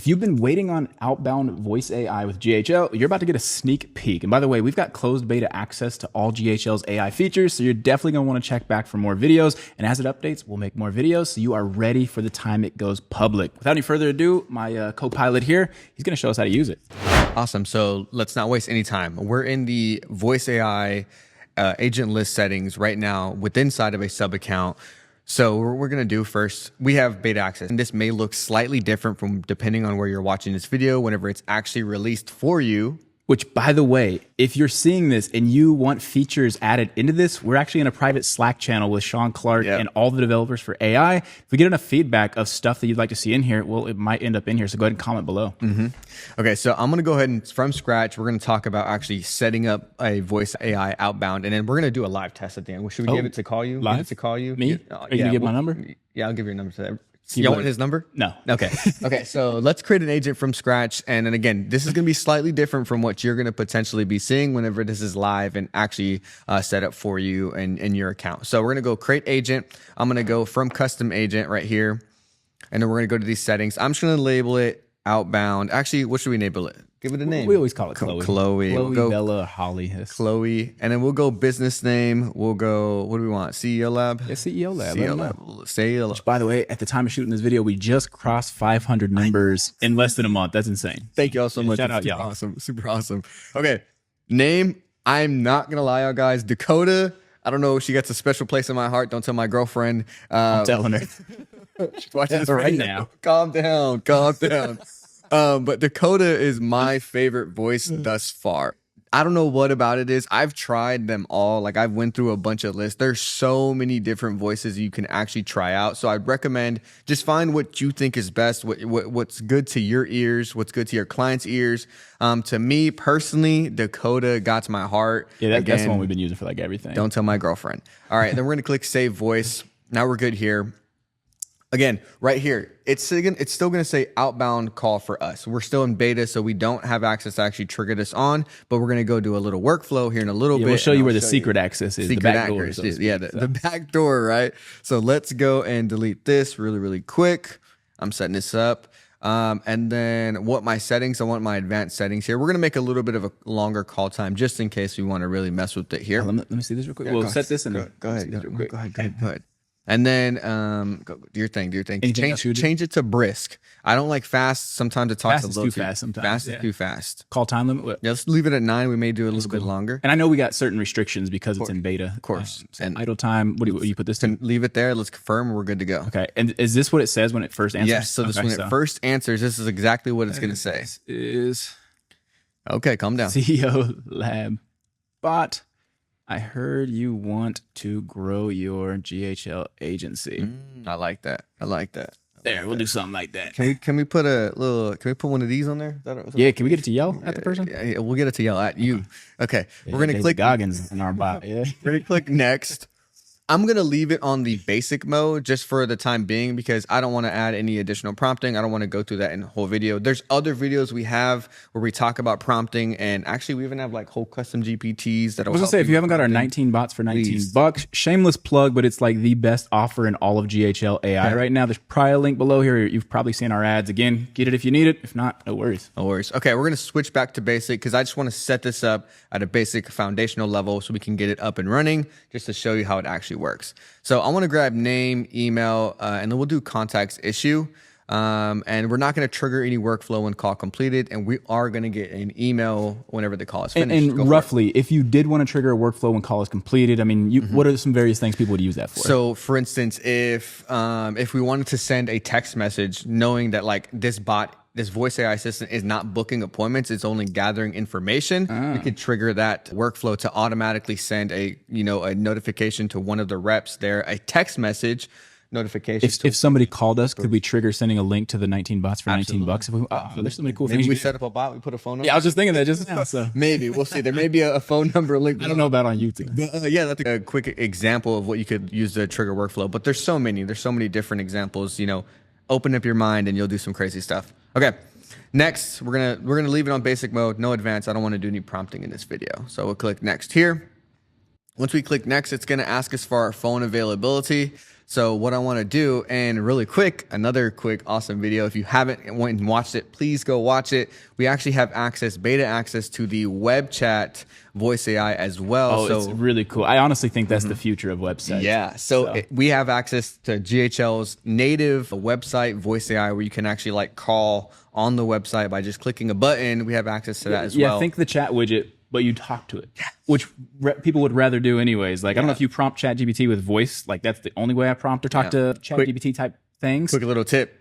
If you've been waiting on Outbound Voice AI with GHL, you're about to get a sneak peek. And by the way, we've got closed beta access to all GHL's AI features, so you're definitely going to want to check back for more videos. And as it updates, we'll make more videos so you are ready for the time it goes public. Without any further ado, my co-pilot here, he's going to show us how to use it. Awesome. So let's not waste any time. We're in the Voice AI agent list settings right now inside of a sub account. So what we're going to do first, we have beta access, and this may look slightly different from depending on where you're watching this video whenever it's actually released for you. Which, by the way, if you're seeing this and you want features added into this, we're actually in a private Slack channel with Sean Clark and all the developers for AI. If we get enough feedback of stuff that you'd like to see in here, well, it might end up in here. So go ahead and comment below. Okay, so I'm going to go ahead and from scratch, we're going to talk about actually setting up a voice AI outbound, and then we're going to do a live test at the end. Should we give it to call you? Live? Give it to call you? Me? Are you going to give my number? Yeah, I'll give your number to that. You want his number? No. Okay. Okay. So let's create an agent from scratch. And then again, this is going to be slightly different from what you're going to potentially be seeing whenever this is live and actually set up for you in your account. So we're going to go create agent. I'm going to go from custom agent right here. And then we're going to go to these settings. I'm just going to label it outbound. Actually, what should we enable it? Give it a name. We always call it Chloe. Chloe. We'll go Bella, Holly. Chloe. And then we'll go business name. We'll go, what do we want? CEO Lab? Yeah, CEO Lab. CEO Lab. CEO Lab. Which, by the way, at the time of shooting this video, we just crossed 500 members in less than a month. That's insane. Thank you all so much. Shout out, y'all. Awesome. Super awesome. Okay. Name. I'm not going to lie, y'all guys. Dakota. I don't know if she gets a special place in my heart. Don't tell my girlfriend. I'm telling her. She's watching this right now. Calm down. Calm down. But Dakota is my favorite voice thus far. I don't know what about it is. I've tried them all. Like I've went through a bunch of lists. There's so many different voices you can actually try out. So I'd recommend just find what you think is best, what's good to your ears, what's good to your client's ears. To me personally, Dakota got to my heart. Yeah, that's the one we've been using for like everything. Don't tell my girlfriend. All right, then we're gonna click save voice. Now we're good here. Again, right here, it's still going to say outbound call for us. We're still in beta, so we don't have access to actually trigger this on, but we're going to go do a little workflow here in a little bit. We'll show you where the secret access is, the back door. The back door, right? So let's go and delete this really, really quick. I'm setting this up. And then what my settings, I want my advanced settings here. We're going to make a little bit of a longer call time just in case we want to really mess with it here. Let me see this real quick. We'll set this in. Go ahead. And then do your thing. Change it to brisk. I don't like fast. Sometimes it talks a little too fast. Sometimes fast is too fast. Call time limit. Yeah, let's leave it at 9. We may do it a little bit longer. And I know we got certain restrictions because it's in beta. Of course. And idle time. What do you put this to? Leave it there. Let's confirm. We're good to go. Okay. And is this what it says when it first answers? Yes. So when it first answers, this is exactly what it's going to say. Okay. Calm down. CEO Lab Bot. I heard you want to grow your GHL agency. I like that. There, we'll do something like that. Can we put one of these on there? Yeah, can we get it to yell at the person? Yeah, we'll get it to yell at you. Okay. Yeah, we're gonna click Goggins in our bot. Yeah. We're gonna click next. I'm going to leave it on the basic mode just for the time being because I don't want to add any additional prompting. I don't want to go through that in the whole video. There's other videos we have where we talk about prompting, and actually we even have like whole custom GPTs that I was going to say, if you haven't got our 19 bots for 19 bucks, shameless plug, but it's like the best offer in all of GHL AI right now. There's probably a link below here. You've probably seen our ads. Again, get it if you need it. If not, no worries. No worries. Okay, we're going to switch back to basic because I just want to set this up at a basic foundational level so we can get it up and running just to show you how it actually works. So I want to grab name, email, and then we'll do contacts issue. And we're not going to trigger any workflow when call completed. And we are going to get an email whenever the call is finished. And roughly, if you did want to trigger a workflow when call is completed, I mean, what are some various things people would use that for? So for instance, if we wanted to send a text message knowing that like this voice AI assistant is not booking appointments, it's only gathering information, we could trigger that workflow to automatically send a notification to one of the reps there, a text message notification. If somebody called us, could we trigger sending a link to the 19 bots for 19 bucks? If there's so many cool things. We set up a bot, we put a phone number. Yeah, I was just thinking that just now. So maybe we'll see. There may be a phone number link. I don't know about on YouTube. But, yeah, that's a quick example of what you could use to trigger workflow. But there's so many different examples. Open up your mind and you'll do some crazy stuff. Okay. Next, we're gonna leave it on basic mode, no advanced. I don't want to do any prompting in this video. So we'll click next here. Once we click next, it's gonna ask us for our phone availability. So what I want to do, and really quick, another quick awesome video. If you haven't went and watched it, please go watch it. We actually have access, beta access to the web chat voice AI as well. Oh, so it's really cool. I honestly think that's the future of websites. yeah. So we have access to GHL's native website voice AI, where you can actually like call on the website by just clicking a button. We have access to that as well. Yeah, think the chat widget, but you talk to it, which people would rather do anyways. Like, I don't know if you prompt ChatGPT with voice, like that's the only way I prompt or talk to ChatGPT type things. Quick little tip.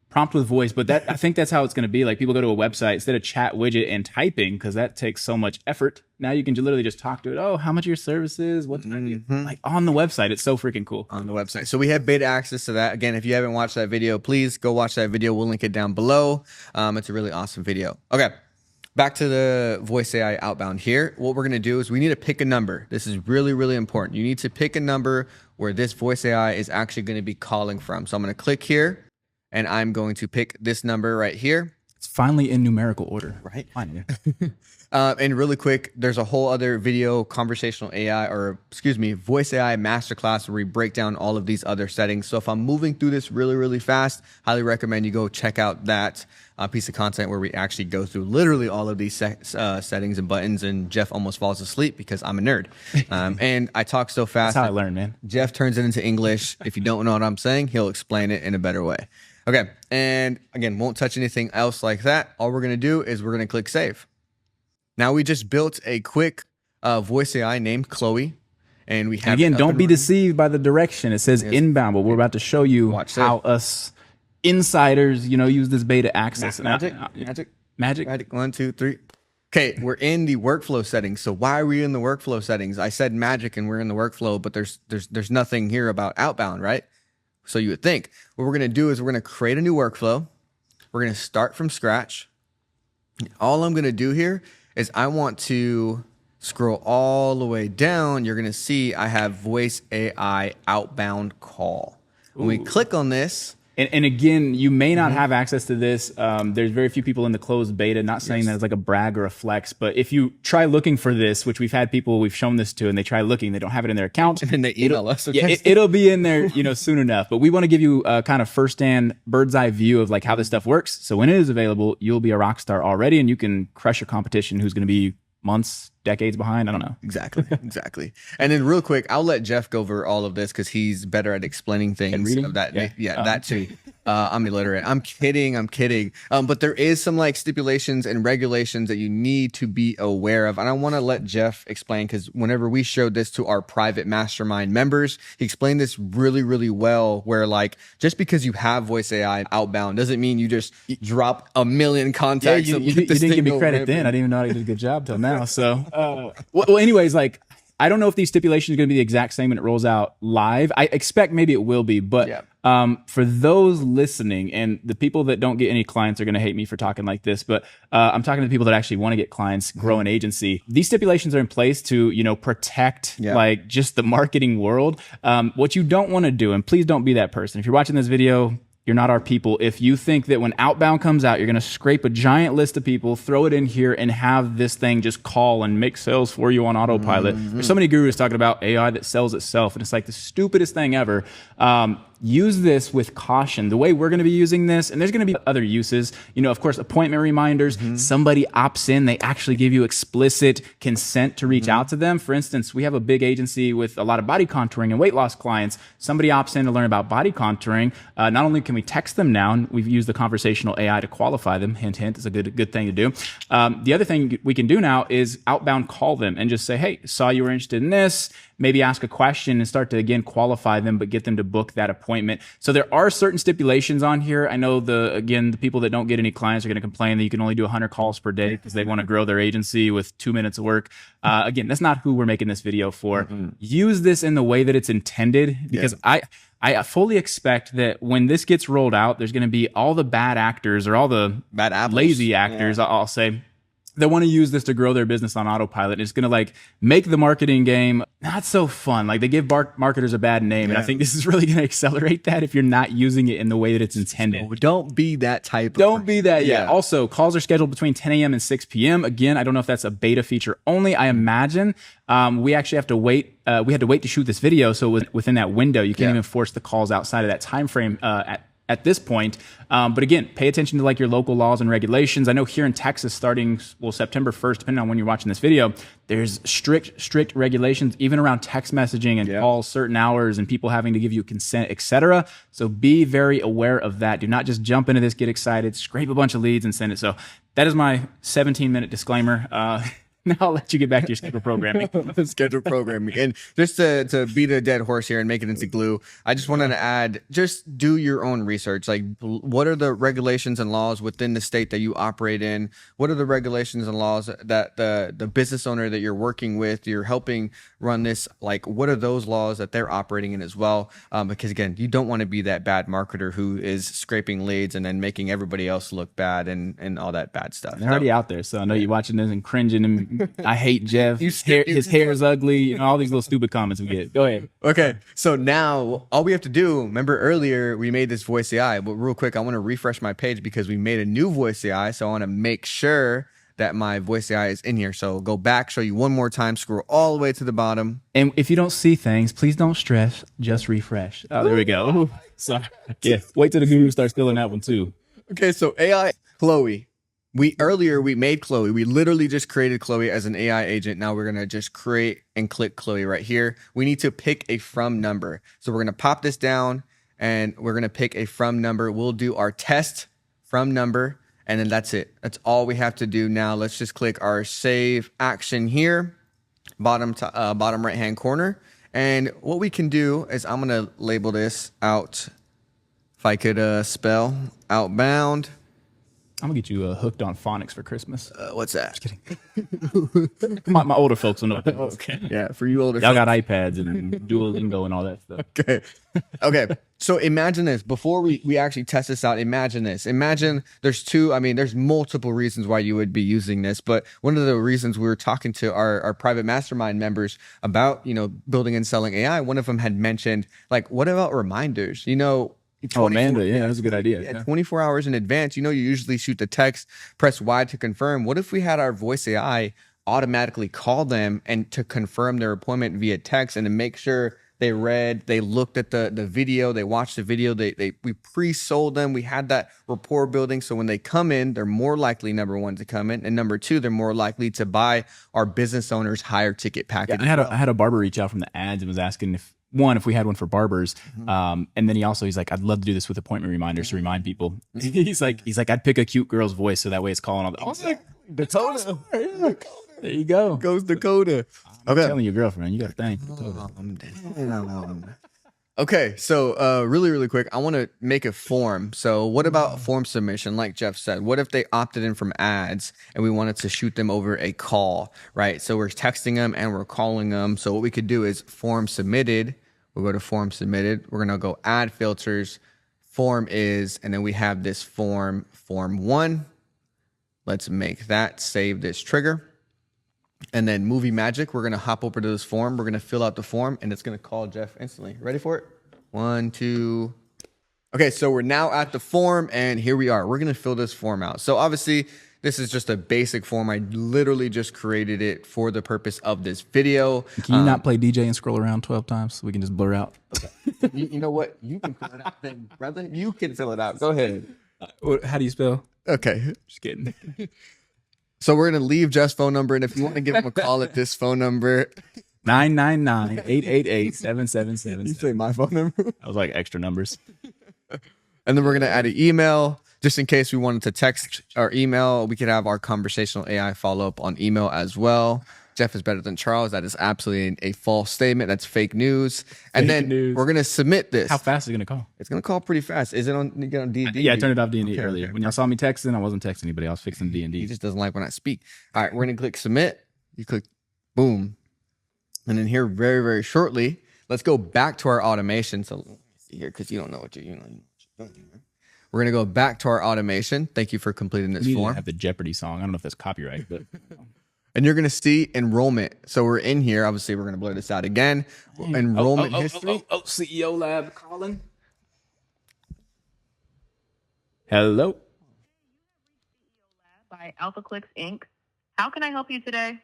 Prompt with voice, but that I think that's how it's going to be. Like, people go to a website instead of chat widget and typing, because that takes so much effort. Now you can literally just talk to it. Oh, how much are your services? What's like on the website? It's so freaking cool. On the website. So we have beta access to that. Again, if you haven't watched that video, please go watch that video. We'll link it down below. It's a really awesome video. Okay. Back to the voice AI outbound here. What we're going to do is we need to pick a number. This is really, really important. You need to pick a number where this voice AI is actually going to be calling from. So I'm going to click here and I'm going to pick this number right here. It's finally in numerical order. Right. Finally. And really quick, there's a whole other video, conversational AI, or excuse me, voice AI masterclass where we break down all of these other settings. So if I'm moving through this really, really fast, highly recommend you go check out that piece of content where we actually go through literally all of these settings and buttons. And Jeff almost falls asleep because I'm a nerd. And I talk so fast. That's how I learn, man. Jeff turns it into English. If you don't know what I'm saying, he'll explain it in a better way. Okay. And again, won't touch anything else like that. All we're going to do is we're going to click save. Now we just built a quick voice AI named Chloe, and we have. Again, don't be deceived by the direction. It says inbound, but we're about to show you how us insiders, use this beta access. Magic. 1, 2, 3. Okay, we're in the workflow settings. So why are we in the workflow settings? I said magic, and we're in the workflow, but there's nothing here about outbound, right? So you would think what we're gonna do is we're gonna create a new workflow. We're gonna start from scratch. All I'm gonna do here is I want to scroll all the way down. You're going to see I have voice AI outbound call. When we click on this. And again, you may not have access to this. There's very few people in the closed beta, not saying that it's like a brag or a flex, but if you try looking for this, which we've had people we've shown this to, and they try looking, they don't have it in their account. And then they email us. Yeah, it'll be in there, soon enough. But we want to give you a kind of firsthand bird's eye view of like how this stuff works. So when it is available, you'll be a rock star already, and you can crush your competition who's going to be months, decades behind. I don't know. Exactly. And then real quick, I'll let Jeff go over all of this because he's better at explaining things. And reading? That too. I'm illiterate. I'm kidding. But there is some like stipulations and regulations that you need to be aware of. And I want to let Jeff explain, because whenever we showed this to our private mastermind members, he explained this really, really well, where like, just because you have voice AI outbound doesn't mean you just drop a million contacts. Yeah, you didn't give me credit then. I didn't even know I did a good job till now. So, well, anyways, like, I don't know if these stipulations are going to be the exact same when it rolls out live. I expect maybe it will be, but for those listening, and the people that don't get any clients are going to hate me for talking like this, but I'm talking to the people that actually want to get clients, grow an agency. These stipulations are in place to, protect like just the marketing world. What you don't want to do, and please don't be that person. If you're watching this video, you're not our people. If you think that when outbound comes out, you're going to scrape a giant list of people, throw it in here, and have this thing just call and make sales for you on autopilot. There's so many gurus talking about AI that sells itself, and it's like the stupidest thing ever. Use this with caution. The way we're going to be using this, and there's going to be other uses, of course, appointment reminders. Somebody opts in, they actually give you explicit consent to reach out to them. For instance, we have a big agency with a lot of body contouring and weight loss clients. Somebody opts in to learn about body contouring. Not only can we text them now, and we've used the conversational AI to qualify them. Hint, hint, is a good thing to do. The other thing we can do now is outbound call them and just say, hey, saw you were interested in this. Maybe ask a question and start to, again, qualify them, but get them to book that appointment. So there are certain stipulations on here. I know the people that don't get any clients are going to complain that you can only do 100 calls per day because they want to grow their agency with 2 minutes of work. Again, that's not who we're making this video for. Use this in the way that it's intended, because I fully expect that when this gets rolled out, there's going to be all the bad actors or all the bad apples. Lazy actors, I'll say, they want to use this to grow their business on autopilot. It's going to like make the marketing game not so fun. Like they give marketers a bad name. And I think this is really going to accelerate that if you're not using it in the way that it's intended. So don't be that type of Don't be that. Yeah. Also, calls are scheduled between 10 a.m. and 6 p.m. Again, I don't know if that's a beta feature only. I imagine we actually have to wait. We had to wait to shoot this video. So within that window, you can't even force the calls outside of that time frame at this point. But again, pay attention to like your local laws and regulations. I know here in Texas, starting September 1st, depending on when you're watching this video, there's strict regulations, even around text messaging and calls certain hours and people having to give you consent, etc. So be very aware of that. Do not just jump into this, get excited, scrape a bunch of leads and send it. So that is my 17-minute disclaimer. Now I'll let you get back to your scheduled programming. Scheduled programming. And just to beat a dead horse here and make it into glue, I just wanted to add, just do your own research. Like, what are the regulations and laws within the state that you operate in? What are the regulations and laws that the business owner that you're working with, you're helping run this, like, what are those laws that they're operating in as well? Because again, you don't want to be that bad marketer who is scraping leads and then making everybody else look bad and all that bad stuff. They're already out there. So I know you're watching this and cringing and I hate Jeff. His hair is ugly. You know, all these little stupid comments we get. Go ahead. Okay. So now all we have to do, remember earlier we made this voice AI, but real quick, I want to refresh my page because we made a new voice AI. So I want to make sure that my voice AI is in here. So go back, show you one more time, scroll all the way to the bottom. And if you don't see things, please don't stress. Just refresh. Oh, there we go. Sorry. Yeah. Wait till the guru starts stealing that one too. Okay. So AI, Chloe. We made Chloe. We literally just created Chloe as an AI agent. Now we're going to just create and click Chloe right here. We need to pick a from number. So we're going to pop this down and we're going to pick a from number. We'll do our test from number and then that's it. That's all we have to do now. Let's just click our save action here, bottom right hand corner. And what we can do is I'm going to label this out. If I could spell outbound. I'm gonna get you hooked on phonics for Christmas. What's that? Just kidding. my older folks will know. Okay. Yeah, for you older y'all got iPads and Duolingo and all that stuff. Okay. So imagine this. Before we actually test this out, imagine this. Imagine there's multiple reasons why you would be using this, but one of the reasons we were talking to our private mastermind members about, building and selling AI, one of them had mentioned, like, what about reminders? Amanda, yeah, that's a good idea. Yeah, 24 hours in advance, you usually shoot the text, press Y to confirm. What if we had our voice AI automatically call them and to confirm their appointment via text and to make sure they looked at the video, they watched the video, we pre-sold them, we had that rapport building. So when they come in, they're more likely, number one, to come in, and number two, they're more likely to buy our business owners higher ticket package. Yeah, I had a barber reach out from the ads and was asking if we had one for barbers. And then he's like, I'd love to do this with appointment reminders to remind people. He's like, I'd pick a cute girl's voice so that way it's calling all the. I was like, Dakota. There you go. Goes Dakota. I'm telling your girlfriend, you got to thank. Okay, so really, really quick, I want to make a form. So what about form submission? Like Jeff said, what if they opted in from ads and we wanted to shoot them over a call, right? So we're texting them and we're calling them. So what we could do is form submitted. We'll go to form submitted. We're going to go add filters, form is, and then we have this form 1. Let's make that, save this trigger. And then movie magic, we're going to hop over to this form. We're going to fill out the form and it's going to call Jeff instantly. Ready for it? 1, 2. Okay, so we're now at the form and here we are. We're going to fill this form out. So obviously this is just a basic form. I literally just created it for the purpose of this video. Can you not play DJ and scroll around 12 times so we can just blur out? Okay. You know what? You can fill it out then, brother. You can fill it out. Go ahead. How do you spell? Okay. Just kidding. So we're going to leave Jeff's phone number, and if you want to give him a call at this phone number, 999-888-7777. You say my phone number? I was like extra numbers. And then we're going to add an email. Just in case we wanted to text or email, we could have our conversational AI follow up on email as well. Jeff is better than Charles. That is absolutely a false statement. That's fake news. And we're going to submit this. How fast is it going to call? It's going to call pretty fast. Is it on D&D? Yeah, I turned it off D&D earlier. Okay. When y'all saw me texting, I wasn't texting anybody. I was fixing D&D. He just doesn't like when I speak. All right, we're going to click submit. You click boom. And then here very, very shortly, let's go back to our automation. So let me see here because you don't know what you're doing. We're going to go back to our automation. Thank you for completing this We need to form. have the Jeopardy song. I don't know if that's copyright, but And you're going to see enrollment. So we're in here. Obviously, we're going to blur this out again. Enrollment history. CEO Lab calling. Hello. By AlphaClicks Inc. How can I help you today?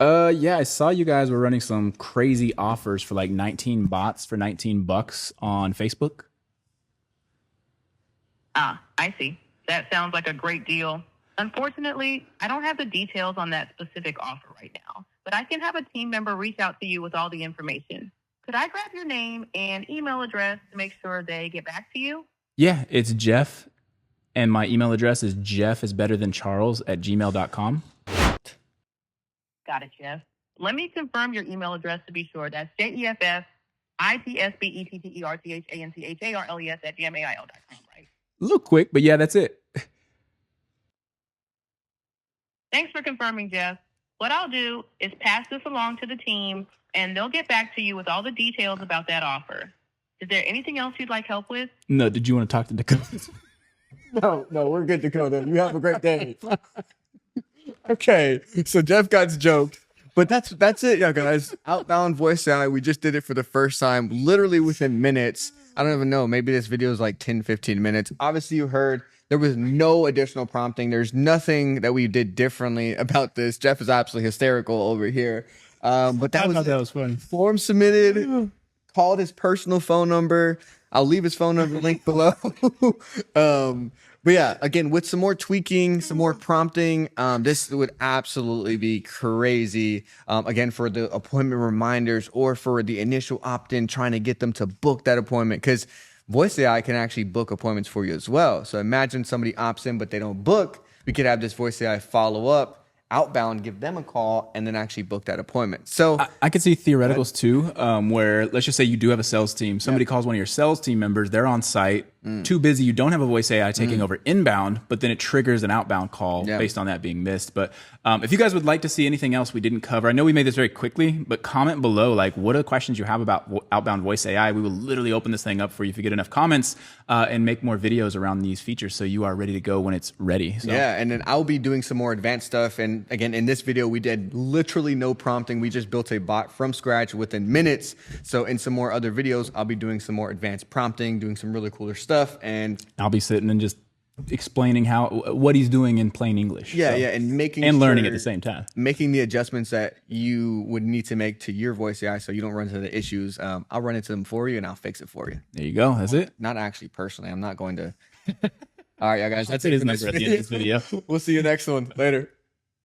Yeah, I saw you guys were running some crazy offers for like 19 bots for $19 on Facebook. Ah, I see. That sounds like a great deal. Unfortunately, I don't have the details on that specific offer right now, but I can have a team member reach out to you with all the information. Could I grab your name and email address to make sure they get back to you? Yeah, it's Jeff. And my email address is jeffisbetterthancharles@gmail.com. Got it, Jeff. Let me confirm your email address to be sure. That's JEFFITSBETTERTHANCHARLES@gmail.com, right? A little quick, but yeah, that's it. Thanks for confirming, Jeff. What I'll do is pass this along to the team, and they'll get back to you with all the details about that offer. Is there anything else you'd like help with? No, did you want to talk to Dakota? No, we're good, Dakota. You have a great day. Okay, so Jeff got joked. But that's it, yeah, guys. Outbound Voice AI. We just did it for the first time, literally within minutes. I don't even know. Maybe this video is like 10, 15 minutes. Obviously, you heard there was no additional prompting. There's nothing that we did differently about this. Jeff is absolutely hysterical over here. But that was fun. Form submitted. Called his personal phone number. I'll leave his phone number linked below. But yeah, again, with some more tweaking, some more prompting, this would absolutely be crazy. Again, for the appointment reminders or for the initial opt-in, trying to get them to book that appointment, because Voice AI can actually book appointments for you as well. So imagine somebody opts in, but they don't book. We could have this Voice AI follow up, outbound, give them a call, and then actually book that appointment. So I could see theoreticals too, where let's just say you do have a sales team. Somebody calls one of your sales team members. They're on site, too busy. You don't have a voice AI taking over inbound, but then it triggers an outbound call based on that being missed. But if you guys would like to see anything else we didn't cover, I know we made this very quickly, but comment below, like, what are the questions you have about outbound voice AI? We will literally open this thing up for you if you get enough comments and make more videos around these features so you are ready to go when it's ready. So. Yeah, and then I'll be doing some more advanced stuff. And again, in this video, we did literally no prompting. We just built a bot from scratch within minutes. So in some more other videos, I'll be doing some more advanced prompting, doing some really cooler stuff. And I'll be sitting and just explaining what he's doing in plain English. Yeah, and making learning at the same time, making the adjustments that you would need to make to your voice AI, so you don't run into the issues. I'll run into them for you, and I'll fix it for you. There you go. That's it. Not actually personally. I'm not going to. All right, yeah, guys. That's it. His number at the end of this video. We'll see you next one. Later.